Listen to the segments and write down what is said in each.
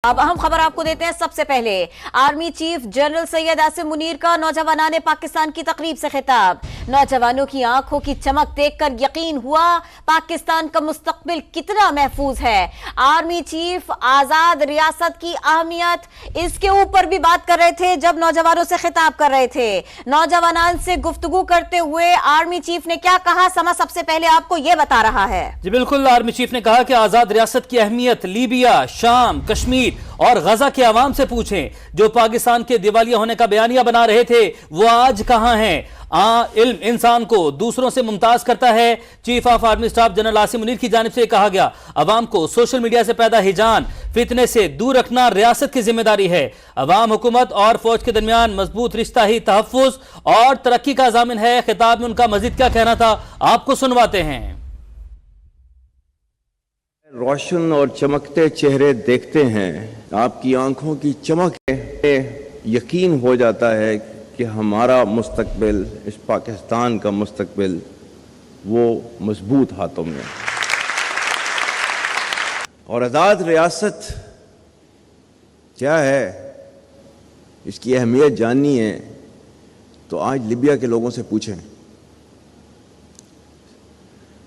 अब अहम खबर आपको देते हैं। सबसे पहले army chief general Syed Asim Munir का नौजवानाने पाकिस्तान की तकरीब से खिताब। नौजवानों की आंखों की चमक देखकर यकीन हुआ पाकिस्तान का मुस्तकबिल कितना महफूज है। आर्मी चीफ आजाद रियासत की अहमियत इसके ऊपर भी बात कर रहे थे जब नौजवानों से खिताब कर रहे थे। नौजवान से गुफ्तगू करते हुए आर्मी चीफ ने क्या कहा, समा सबसे पहले आपको यह बता रहा है। जी बिल्कुल, आर्मी चीफ ने कहा कि आजाद रियासत की अहमियत लीबिया, शाम, कश्मीर और गजा के अवाम से पूछें। जो पाकिस्तान के दिवालिया होने का बयानिया बना रहे थे वो आज कहां हैं। इल्म इंसान को दूसरों से मुमताज करता है। Chief of army staff general Asim Munir की जानिब से कहा गया, अवाम को सोशल मीडिया से पैदा हिजान फितने से दूर रखना रियासत की जिम्मेदारी है। अवाम, हुकूमत और फौज के दरमियान मजबूत रिश्ता ही तहफ्फुज और तरक्की का जामिन है। खिताब में उनका मजीद क्या कहना था आपको सुनवाते हैं। रोशन और चमकते चेहरे देखते हैं, आपकी आंखों की चमक है, यकीन हो जाता है कि हमारा मुस्तकबिल, इस पाकिस्तान का मुस्तकबिल वो मजबूत हाथों में। और आज़ाद रियासत क्या है, इसकी अहमियत जाननी है तो आज लिबिया के लोगों से पूछें,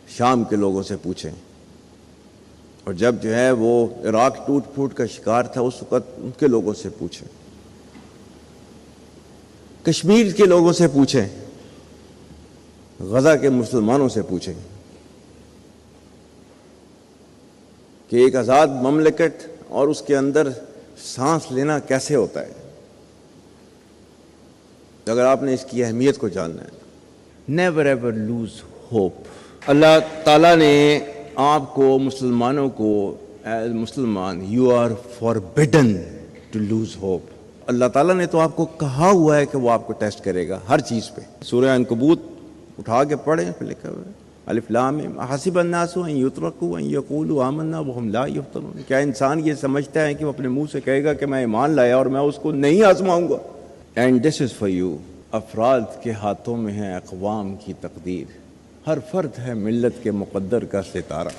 शाम के लोगों से पूछें, और जब जो है वो इराक टूट फूट का शिकार था उस वक़्त उनके लोगों से पूछें, कश्मीर के लोगों से पूछें, गजा के मुसलमानों से पूछें कि एक आज़ाद ममलिकत और उसके अंदर सांस लेना कैसे होता है। अगर आपने इसकी अहमियत को जानना है, नेवर एवर लूज होप। अल्लाह ताला ने आपको, मुसलमानों को, एज मुसलमान you are forbidden to lose hope. अल्लाह ताला ने तो आपको कहा हुआ है कि वो आपको टेस्ट करेगा हर चीज़ पे। सूरह अनकबूत उठा के पढ़ें, फिर लिखा हुआ है अलिफ लाम मीम हसिबन्नासु अन युतरकू अन यक़ूलू आमन्ना वहुम ला युफ्तनून। क्या इंसान ये समझता है कि वो अपने मुंह से कहेगा कि मैं ईमान लाया और मैं उसको नहीं आजमाऊंगा। And this is for you. अफराद के हाथों में है अक़वाम की तकदीर, हर फर्द है मिल्लत के मुक़द्दर का सितारा।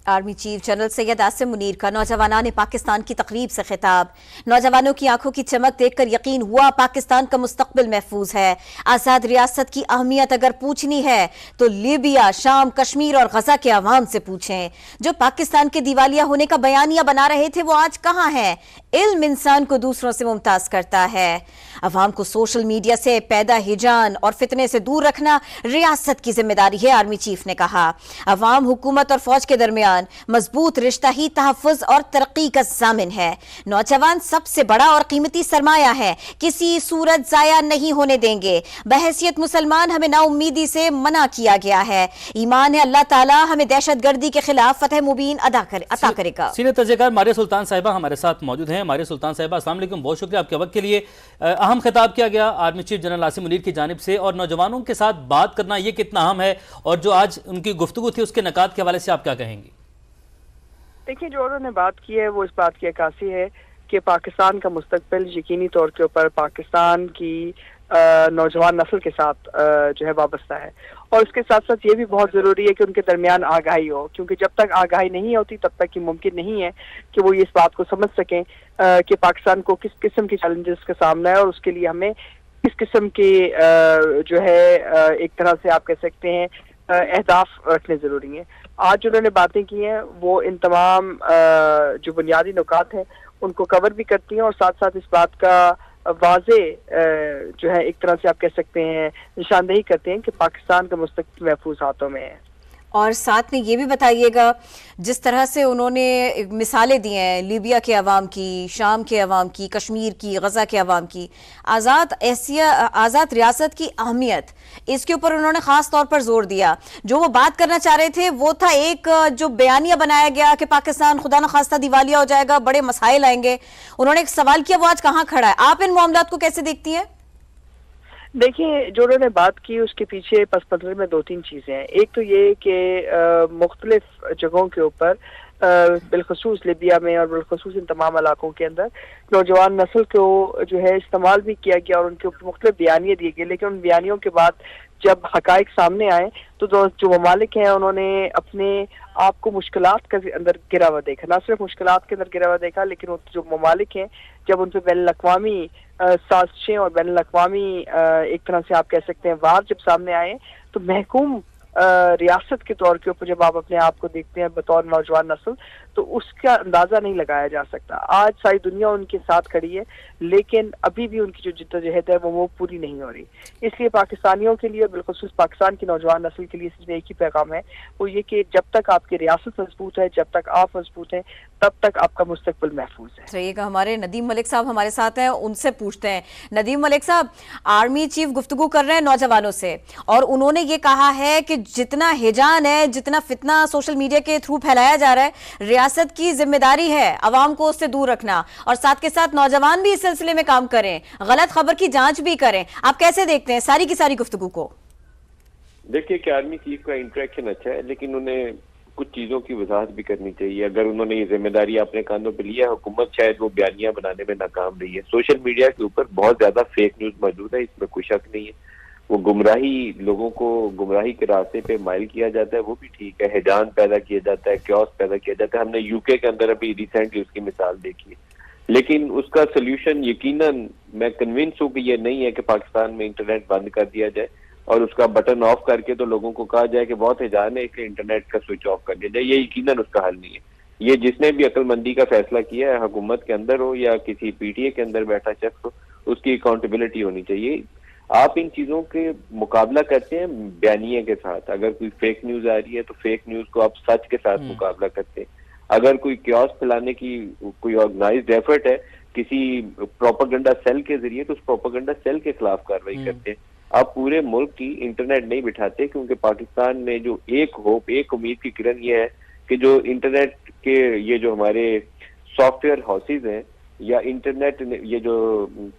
Army chief general Syed Asim Munir का नौजवानाने पाकिस्तान की तकरीब से खिताब। नौजवानों की आंखों की चमक देखकर यकीन हुआ पाकिस्तान का मुस्तकबिल महफूज है। आजाद रियासत की अहमियत अगर पूछनी है तो लीबिया, शाम, कश्मीर और गजा के अवाम से पूछें। जो पाकिस्तान के दिवालिया होने का बयानिया बना रहे थे वो आज कहां हैं। इल्म इंसान को दूसरों से मुमताज करता है। अवाम को सोशल मीडिया से पैदा हिजान और फितने से दूर रखना रियासत की जिम्मेदारी है। आर्मी चीफ ने कहा, अवाम, हुकूमत और फौज के दरमियान मजबूत रिश्ता ही तहफ्फुज और तरक्की का जामिन है। नौजवान सबसे बड़ा और कीमती सरमाया है, किसी सूरत जाया नहीं होने देंगे। बहैसियत मुसलमान हमें नाउम्मीदी से मना किया गया है। ईमान है अल्लाह ताला हमें दहशतगर्दी के खिलाफ फतह मुबीन अता करेगा। सीनियर तर्जकार मारिया सुल्तान साहिबा हमारे साथ मौजूद हैं। मारिया सुल्तान साहिबा, अस्सलाम वालेकुम, बहुत शुक्रिया आपके वक्त के लिए। अहम खिताब किया गया army chief general Asim Munir की जानिब से, और नौजवानों के साथ बात करना ये कितना अहम है, और जो आज उनकी गुफ्तगू थी उसके नकात के हवाले से आप क्या कहेंगी। देखिए, जो उन्होंने बात की है वो इस बात की अक्कासी है कि पाकिस्तान का मुस्तकबिल यकीनी तौर के ऊपर पाकिस्तान की नौजवान नस्ल के साथ जो है वाबस्ता है। और इसके साथ साथ ये भी बहुत ज़रूरी है कि उनके दरमियान आगाही हो, क्योंकि जब तक आगाही नहीं होती तब तक ये मुमकिन नहीं है कि वो इस बात को समझ सकें कि पाकिस्तान को किस किस्म के चैलेंजेस का सामना है और उसके लिए हमें किस किस्म के जो है एक तरह से आप कह सकते हैं अहदाफ रखने ज़रूरी हैं। आज जो उन्होंने बातें की हैं वो इन तमाम जो बुनियादी नुकात हैं उनको कवर भी करती हैं, और साथ साथ इस बात का वाज़े जो है एक तरह से आप कह सकते हैं निशानदेही करते हैं कि पाकिस्तान का मुस्तकबिल महफूज हाथों में है। और साथ में ये भी बताइएगा, जिस तरह से उन्होंने मिसालें दी हैं लीबिया के अवाम की, शाम के अवाम की, कश्मीर की, गजा के अवाम की, आज़ाद रियासत की अहमियत, इसके ऊपर उन्होंने खास तौर पर जोर दिया। जो वो बात करना चाह रहे थे वो था एक जो बयानिया बनाया गया कि पाकिस्तान खुदा न खास्ता दिवालिया हो जाएगा, बड़े मसाइल आएंगे। उन्होंने एक सवाल किया, वो आज कहाँ खड़ा है। आप इन मामलात को कैसे देखती हैं। देखिए, जो उन्होंने बात की उसके पीछे पस मंजर में दो तीन चीज़ें हैं। एक तो ये कि मुख्तलिफ जगहों के ऊपर बिलखसूस लिबिया में और बिलखसूस इन तमाम इलाकों के अंदर नौजवान नस्ल को जो है इस्तेमाल भी किया गया और उनके ऊपर मुख्तलिफ बयानियाँ दिए गए, लेकिन उन बयानियों के बाद जब हकाइक सामने आए तो जो ममालिक हैं उन्होंने अपने आप को मुश्किलात के अंदर गिरा हुआ देखा, ना सिर्फ मुश्किलात के अंदर गिरा हुआ देखा, लेकिन जो ममालिक हैं जब उन पर बैनुल-अक़वामी साजिशें और बैनुल-अक़वामी एक तरह से आप कह सकते हैं वार जब सामने आए, तो महकूम रियासत के तौर के ऊपर जब आप अपने आप को देखते हैं बतौर नौजवान नस्ल, तो उसका अंदाजा नहीं लगाया जा सकता। आज सारी दुनिया उनके साथ खड़ी है, लेकिन अभी भी उनकी जो जिद्दोजहद है वो पूरी नहीं हो रही। इसलिए पाकिस्तानियों के लिए, बिलखुसूस पाकिस्तान की नौजवान नस्ल के लिए सिर्फ एक ही पैगाम है, वो ये कि जब तक आपकी रियासत मजबूत है, जब तक आप मजबूत हैं, तब तक आपका मुस्तकबिल महफूज है। रहिएगा, हमारे नदीम मलिक साहब हमारे साथ हैं, उनसे पूछते हैं। नदीम मलिक साहब, आर्मी चीफ गुफ्तगू कर रहे हैं नौजवानों से और उन्होंने ये कहा है कि जितना हिजान है, जितना फितना सोशल मीडिया के थ्रू फैलाया जा रहा है, रियासत की जिम्मेदारी है अवाम को उससे दूर रखना और साथ के साथ नौजवान भी इस सिलसिले में काम करें, गलत खबर की जांच भी करें। आप कैसे देखते हैं सारी की सारी गुफ्तगू को? देखिए कि आर्मी चीफ का इंटरेक्शन अच्छा है, लेकिन उन्हें कुछ चीजों की वजाहत भी करनी चाहिए। अगर उन्होंने ये जिम्मेदारी अपने कांधों पे लिया, हुकूमत शायद वो बयानियां बनाने में नाकाम रही है। सोशल मीडिया के ऊपर बहुत ज्यादा फेक न्यूज मौजूद है, इसमें कोई शक नहीं है। वो लोगों को गुमराही के रास्ते पे माइल किया जाता है, वो भी ठीक है। हिजान पैदा किया जाता है, क्योस पैदा किया जाता है। हमने यूके के अंदर अभी रिसेंटली उसकी मिसाल देखी है, लेकिन उसका सोल्यूशन यकीनन मैं कन्विंस हूँ कि ये नहीं है कि पाकिस्तान में इंटरनेट बंद कर दिया जाए और उसका बटन ऑफ करके तो लोगों को कहा जाए कि बहुत हिजान है इसलिए इंटरनेट का स्विच ऑफ कर दिया जाए। ये यकीनन उसका हल नहीं है। ये जिसने भी अक्लमंदी का फैसला किया है, हुकूमत के अंदर हो या किसी पीटीए के अंदर बैठा शख्स हो, उसकी अकाउंटेबिलिटी होनी चाहिए। आप इन चीजों के मुकाबला करते हैं बयानिए के साथ। अगर कोई फेक न्यूज आ रही है तो फेक न्यूज को आप सच के साथ मुकाबला करते हैं। अगर कोई क्योस फैलाने की कोई ऑर्गेनाइज्ड एफर्ट है किसी प्रोपेगेंडा सेल के जरिए, तो उस प्रोपेगेंडा सेल के खिलाफ कार्रवाई करते हैं। आप पूरे मुल्क की इंटरनेट नहीं बिठाते, क्योंकि पाकिस्तान में जो एक होप, एक उम्मीद की किरण ये है कि जो इंटरनेट के ये जो हमारे सॉफ्टवेयर हाउसेज हैं या इंटरनेट ये जो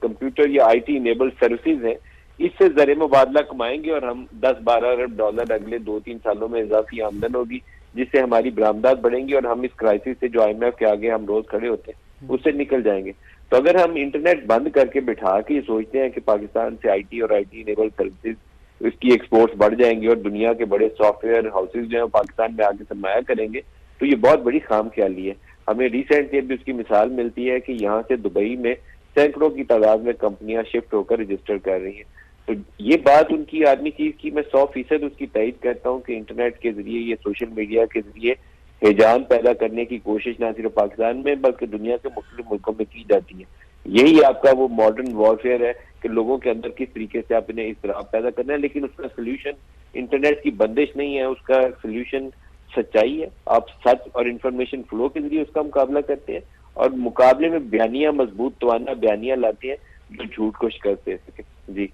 कंप्यूटर या आईटी इनेबल्ड सर्विसेज हैं, इससे जरिए मुबादला कमाएंगे और हम 10-12 अरब डॉलर अगले 2-3 सालों में इजाफी आमदन होगी, जिससे हमारी बरामदात बढ़ेंगी और हम इस क्राइसिस से जो IMF के आगे हम रोज खड़े होते हैं उससे निकल जाएंगे। तो अगर हम इंटरनेट बंद करके बिठा के सोचते हैं कि पाकिस्तान से आईटी और आईटी इनेबल्ड सर्विसेज उसकी एक्सपोर्ट्स बढ़ जाएंगी और दुनिया के बड़े सॉफ्टवेयर हाउसेज जो है पाकिस्तान में आके सरमाया करेंगे, तो ये बहुत बड़ी खामख्याली है। हमें रिसेंटली भी उसकी मिसाल मिलती है कि यहाँ से दुबई में सैकड़ों की तादाद में कंपनियां शिफ्ट होकर रजिस्टर कर रही हैं। तो ये बात उनकी आर्मी चीफ की मैं 100% उसकी तायद करता हूँ कि इंटरनेट के जरिए, ये सोशल मीडिया के जरिए हिजान पैदा करने की कोशिश ना सिर्फ पाकिस्तान में बल्कि दुनिया के मुख्तलिफ मुल्कों में की जाती है। यही आपका वो मॉडर्न वॉरफेयर है कि लोगों के अंदर किस तरीके से आप इन्हें इस्तेराब पैदा करना है। लेकिन उसका सोल्यूशन इंटरनेट की बंदिश नहीं है, उसका सोल्यूशन सच्चाई है। आप सच और इंफॉर्मेशन फ्लो के जरिए उसका मुकाबला करते हैं और मुकाबले में बयानियां, मजबूत तवाना बयानियां लाते हैं जो झूठ को शिकस्त दे सके। जी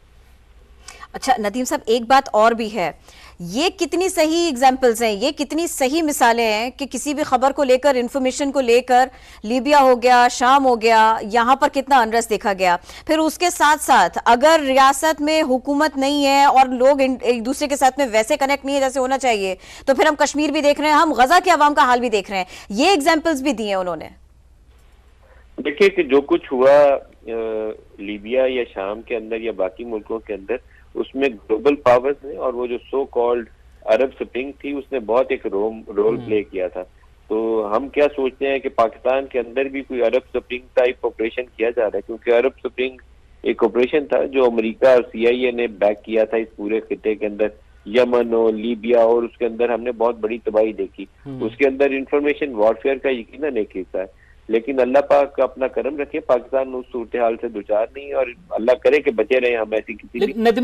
अच्छा नदीम साहब, एक बात और भी है, ये कितनी सही एग्जाम्पल्स हैं, ये कितनी सही मिसालें हैं कि किसी भी खबर को लेकर, इंफॉर्मेशन को लेकर, लीबिया हो गया, शाम हो गया, यहाँ पर कितना अनरेस्ट देखा गया। फिर उसके साथ साथ अगर रियासत में हुकूमत नहीं है और लोग एक दूसरे के साथ में वैसे कनेक्ट नहीं है जैसे होना चाहिए, तो फिर हम कश्मीर भी देख रहे हैं, हम गजा के अवाम का हाल भी देख रहे हैं। ये एग्जाम्पल्स भी दिए उन्होंने। देखिए कि जो कुछ हुआ लीबिया या शाम के अंदर या बाकी मुल्कों के अंदर, उसमें ग्लोबल पावर्स ने और वो जो सो कॉल्ड अरब स्प्रिंग थी उसने बहुत एक रोल प्ले किया था। तो हम क्या सोचते हैं कि पाकिस्तान के अंदर भी कोई अरब स्प्रिंग टाइप ऑपरेशन किया जा रहा है, क्योंकि अरब स्प्रिंग एक ऑपरेशन था जो अमेरिका और CIA ने बैक किया था इस पूरे खिते के अंदर। यमन और लीबिया और उसके अंदर हमने बहुत बड़ी तबाही देखी। उसके अंदर इंफॉर्मेशन वॉरफेयर का यकीनन एक हिस्सा है, लेकिन अल्लाह पाक अपना करम रखे, पाकिस्तान उस सूरत हाल से दुचार नहीं, और अल्लाह करे कि बचे रहे हम ऐसी किसी